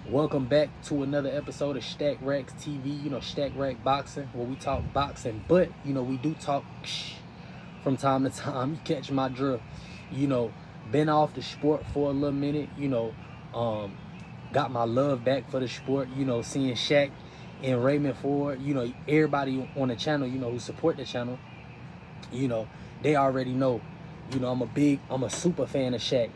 Welcome back to another episode of Stack Racks TV, Stack Rack Boxing, where we talk boxing, but, we do talk from time to time. You catch my drift. You know, been off the sport for a little minute, got my love back for the sport, seeing Shaq and Raymond Ford, everybody on the channel, who support the channel, you know, they already know, I'm a super fan of Shaq,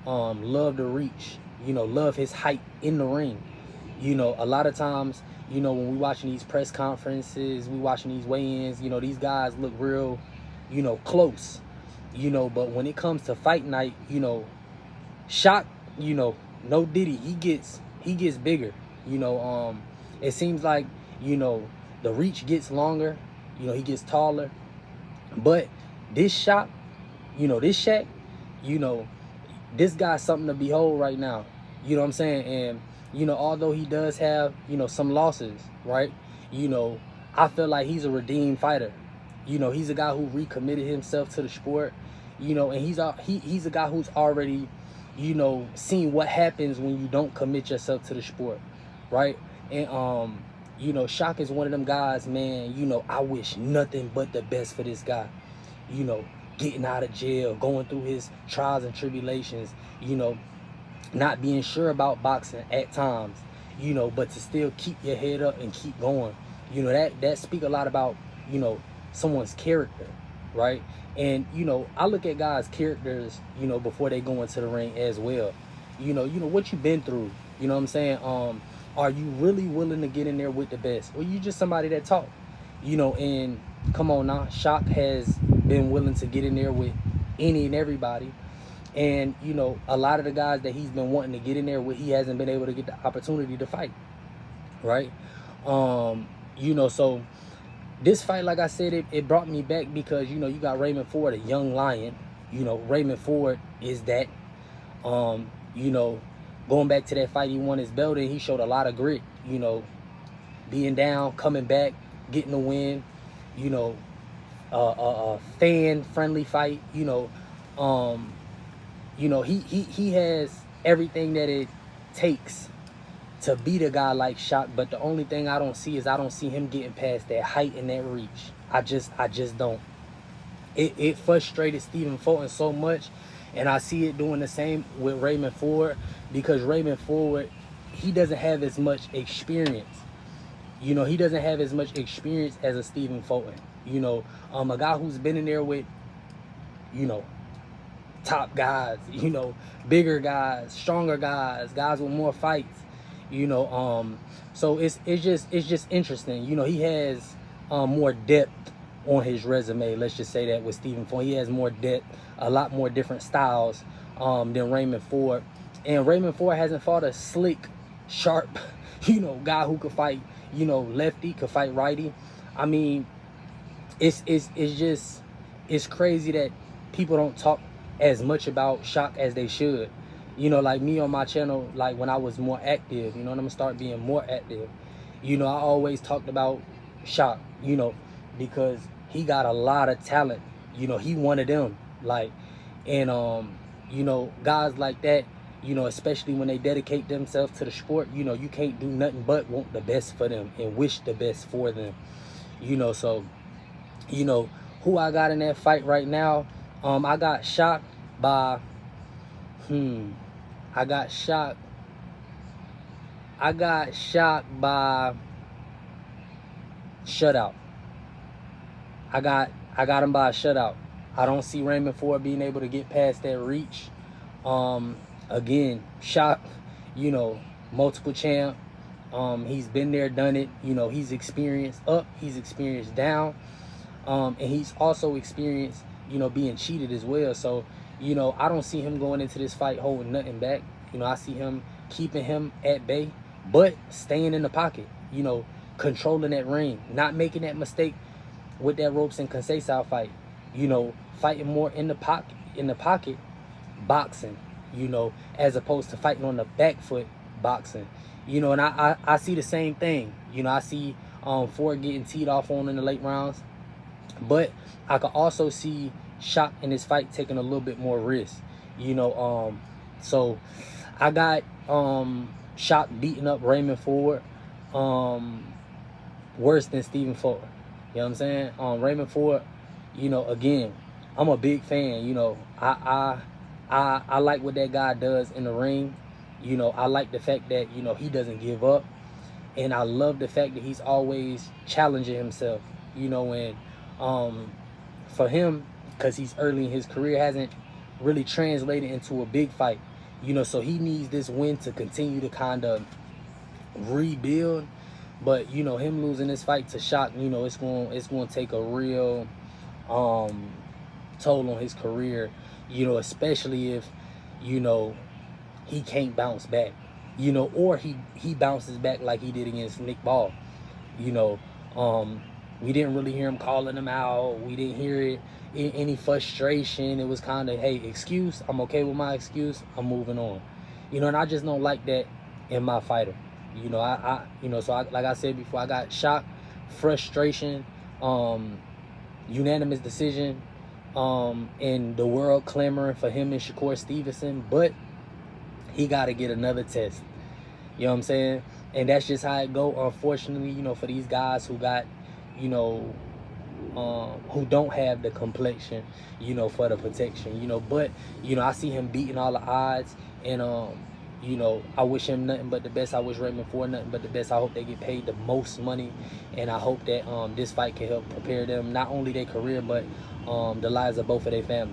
love the reach, love his height in the ring. A lot of times, when we watching these press conferences, we watching these weigh-ins, these guys look real, close, but when it comes to fight night, Shock, no Diddy, he gets bigger. It seems like, the reach gets longer, he gets taller. But this Shock, this Shaq, you know, this guy's something to behold right now. You know what I'm saying? And, although he does have, some losses, right? I feel like he's a redeemed fighter. He's a guy who recommitted himself to the sport, and he's a guy who's already, seen what happens when you don't commit yourself to the sport, right? And Shock is one of them guys, man, I wish nothing but the best for this guy. You know, getting out of jail, going through his trials and tribulations, not being sure about boxing at times, but to still keep your head up and keep going. That speak a lot about, someone's character, right? And, I look at guys' characters, before they go into the ring as well. What you've been through, you know what I'm saying? Are you really willing to get in there with the best? Or you just somebody that talk? And come on now, Shock has been willing to get in there with any and everybody. And, a lot of the guys that he's been wanting to get in there with, he hasn't been able to get the opportunity to fight, right? So this fight, like I said, it brought me back because, you got Raymond Ford, a young lion. Raymond Ford is that. Going back to that fight, he won his belt and he showed a lot of grit, being down, coming back, getting the win, a fan-friendly fight, he has everything that it takes to beat a guy like Shock, but the only thing I don't see him getting past that height and that reach. I just don't. It frustrated Stephen Fulton so much, and I see it doing the same with Raymond Ford, because Raymond Ford, he doesn't have as much experience. He doesn't have as much experience as a Stephen Fulton. A guy who's been in there with, top guys, bigger guys, stronger guys with more fights. So it's just interesting. He has more depth on his resume. Let's just say that with Stephen Fulton, he has more depth, a lot more different styles than Raymond Ford. And Raymond Ford hasn't fought a slick, sharp, guy who could fight, lefty, could fight righty. I mean, it's crazy that people don't talk as much about Shock as they should. Like me on my channel, like when I was more active, and I'm gonna start being more active. I always talked about Shock, because he got a lot of talent. He one of them. Like, and guys like that, especially when they dedicate themselves to the sport, you can't do nothing but want the best for them and wish the best for them. So, who I got in that fight right now, I got shocked by, I got shocked by shutout. I got him by a shutout. I don't see Raymond Ford being able to get past that reach. Again, Shock, multiple champ. He's been there, done it. He's experienced up, he's experienced down. And he's also experienced, being cheated as well. So, I don't see him going into this fight holding nothing back. I see him keeping him at bay, but staying in the pocket, controlling that ring, not making that mistake with that Ropes and Conceição fight. Fighting more in the pocket, boxing, as opposed to fighting on the back foot, boxing. And I see the same thing. I see Ford getting teed off on in the late rounds, but I could also see Shock in this fight taking a little bit more risk. So I got Shock beating up Raymond Ford worse than Stephen Ford. You know what I'm saying? Raymond Ford, you know, again, I'm a big fan. You know, I like what that guy does in the ring. You know, I like the fact that, you know, he doesn't give up. And I love the fact that he's always challenging himself. You know, and for him, because he's early in his career, hasn't really translated into a big fight. You know, so he needs this win to continue to kind of rebuild. But you know, him losing this fight to Shock, you know, it's going to take a real toll on his career. You know, especially if, you know, he can't bounce back. You know, or he bounces back like he did against Nick Ball. You know, we didn't really hear him calling him out. We didn't hear it in any frustration. It was kind of, hey, excuse. I'm okay with my excuse. I'm moving on. You know, and I just don't like that in my fighter. You know, you know, so like I said before, I got Shock, frustration, unanimous decision, and the world clamoring for him and Shakur Stevenson, but he got to get another test. You know what I'm saying? And that's just how it go, unfortunately, you know, for these guys who got, you know, who don't have the complexion, you know, for the protection, you know. But, you know, I see him beating all the odds, and, you know, I wish him nothing but the best. I wish Raymond Ford nothing but the best. I hope they get paid the most money, and I hope that this fight can help prepare them, not only their career, but the lives of both of their families.